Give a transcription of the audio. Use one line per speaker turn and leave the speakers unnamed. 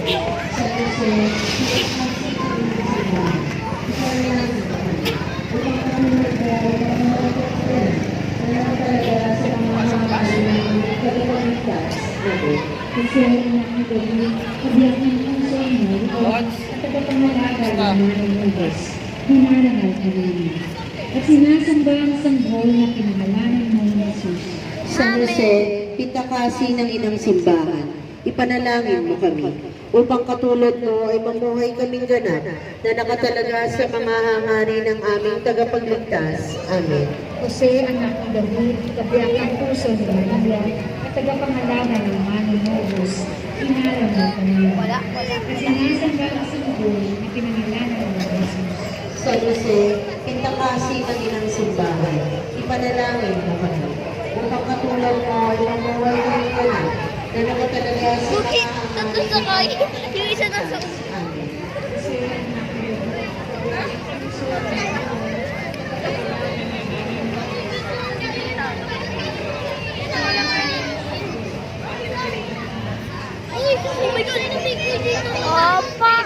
Sa Jose, kasi ang aking gabi, kabiyak ng puso mo, at tagapangalaga ng Diyos, hinarangal ka namin. At sinasamba ang sanggol na pinangalanan mo ng Jesus.
San Jose, pitakasi ng inang simbahan, ipanalangin mo kami, upang katulad mo ay mamuhay kaming ganap na nakatalaga sa pamahangari ng aming tagapagligtas. Amen.
Jose, anak ni David, kabiyak ng puso ni Maria, at tagapangalaga ng Manong Diyos, hinarangal ka namin. At sinasamba ang sanggol na pinangalanan mo ng Jesus.
San Jose, pitakasi ng inang simbahan, ipanalangin mo kami, upang katulad mo ay mamuhay kaming ganap na nakatalaga sa
Bukit, tatlo sa kayo. Yung isa na sa...
Amen.
Jose, anak ni David, kabiyak ng puso ni Maria,
Uy, oh my God, ano may dito? Opa!